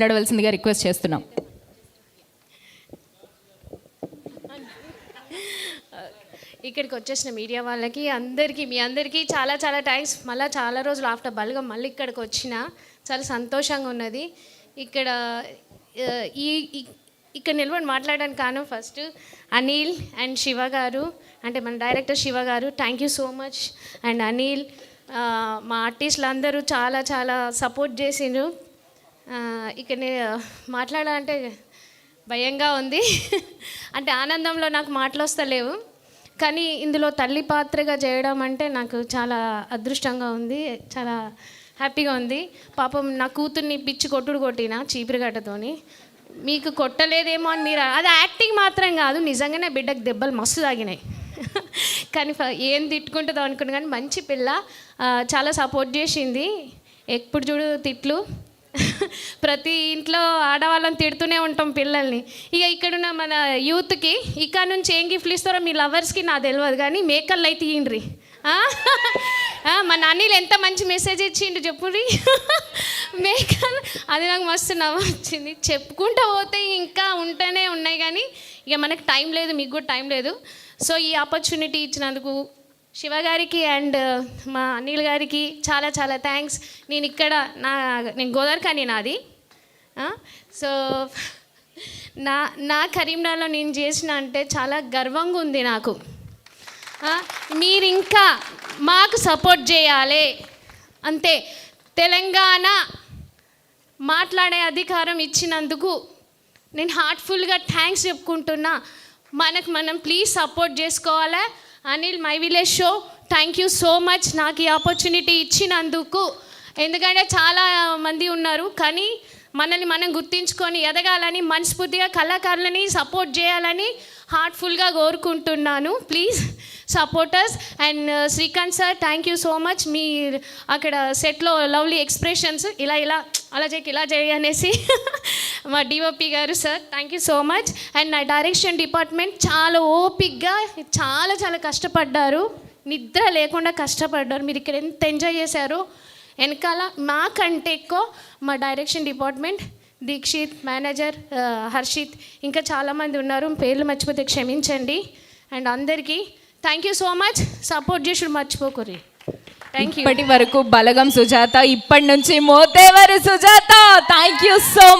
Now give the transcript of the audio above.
మాట్లాడవలసిందిగా రిక్వెస్ట్ చేస్తున్నాం. ఇక్కడికి వచ్చేసిన మీడియా వాళ్ళకి మీ అందరికీ చాలా చాలా థ్యాంక్స్. మళ్ళీ చాలా రోజులు ఆఫ్టర్ బల్గా మళ్ళీ ఇక్కడికి వచ్చిన చాలా సంతోషంగా ఉన్నది. ఇక్కడ నిలబడి మాట్లాడడానికి కారణం ఫస్ట్ అనిల్ అండ్ శివ గారు, అంటే మన డైరెక్టర్ శివ గారు, thank you so much. And Anil, మా ఆర్టిస్టులు అందరూ చాలా చాలా సపోర్ట్ చేసిండ్రు. ఇక్కడ మాట్లాడాలంటే భయంగా ఉంది, అంటే ఆనందంలో నాకు మాటలు వస్తలేవు. కానీ ఇందులో తల్లి పాత్రగా చేయడం అంటే నాకు చాలా అదృష్టంగా ఉంది, చాలా హ్యాపీగా ఉంది. పాపం నా కూతుర్ని పిచ్చి కొట్టిన చీపిరిగడ్డతోని. మీకు కొట్టలేదేమో అని మీరు, అది యాక్టింగ్ మాత్రం కాదు, నిజంగానే బిడ్డకు దెబ్బలు మస్తు తాగినాయి. కానీ ఏం తిట్టుకుంటుందో అనుకున్నా, కానీ మంచి పిల్ల, చాలా సపోర్ట్ చేసింది. ఎప్పుడు చూడు తిట్లు, ప్రతి ఇంట్లో ఆడవాళ్ళని తిడుతూనే ఉంటాం పిల్లల్ని. ఇక ఇక్కడున్న మన యూత్కి ఇక్కడ నుంచి ఏం గిఫ్ట్లు ఇస్తారో మీ లవర్స్కి నాకు తెలియదు, కానీ మేకలు అయితే ఇయ్యండ్రి. మన అనిల్ ఎంత మంచి మెసేజ్ ఇచ్చిండు చెప్పుర్రి. మేకలు, అది నాకు మస్తు నవ్వు వచ్చింది. చెప్పుకుంటూ పోతే ఇంకా ఉంటూనే ఉన్నాయి, కానీ ఇక మనకు టైం లేదు, మీకు కూడా టైం లేదు. సో ఈ ఆపర్చునిటీ ఇచ్చినందుకు శివ గారికి అండ్ మా అనిల్ గారికి చాలా చాలా థ్యాంక్స్. నేను గోదావరిఖని నాది. సో నా కరీంనగర్లో నేను చేసిన అంటే చాలా గర్వంగా ఉంది నాకు. మీరు ఇంకా మాకు సపోర్ట్ చేయాలి అంతే. తెలంగాణ మాట్లాడే అధికారం ఇచ్చినందుకు నేను హార్ట్ఫుల్గా థ్యాంక్స్ చెప్పుకుంటున్నా. మనం ప్లీజ్ సపోర్ట్ చేసుకోవాలి. Anil, my village show, thank you so much నాకు ఈ ఆపర్చునిటీ ఇచ్చినందుకు. ఎందుకంటే చాలా మంది ఉన్నారు, కానీ మనల్ని మనం గుర్తించుకొని ఎదగాలని, మనస్ఫూర్తిగా కళాకారులని సపోర్ట్ చేయాలని హార్ట్ఫుల్గా కోరుకుంటున్నాను. Please supporters. And Srikanth sir, thank you so much. మీ అక్కడ సెట్లో లవ్లీ ఎక్స్ప్రెషన్స్, ఇలా అలా చేయకి ఇలా చేయి అనేసి మా డిఓపి గారు sir, thank you so much. And నా డైరెక్షన్ డిపార్ట్మెంట్ చాలా ఓపిక్గా చాలా చాలా కష్టపడ్డారు, నిద్ర లేకుండా కష్టపడ్డారు. మీరు ఇక్కడ ఎంత ఎంజాయ్ చేశారో వెనకాల మాకంటే ఎక్కువ మా direction department, Dikshit, manager Harshit, ఇంకా చాలామంది ఉన్నారు, పేర్లు మర్చిపోతే క్షమించండి. అండ్ అందరికీ thank you so much. Support చేసుడు మర్చిపోకూరి. Thank you. ఇప్పటి వరకు బలగం సుజాత, ఇప్పటి నుంచి Mothevari Sujatha. Thank you so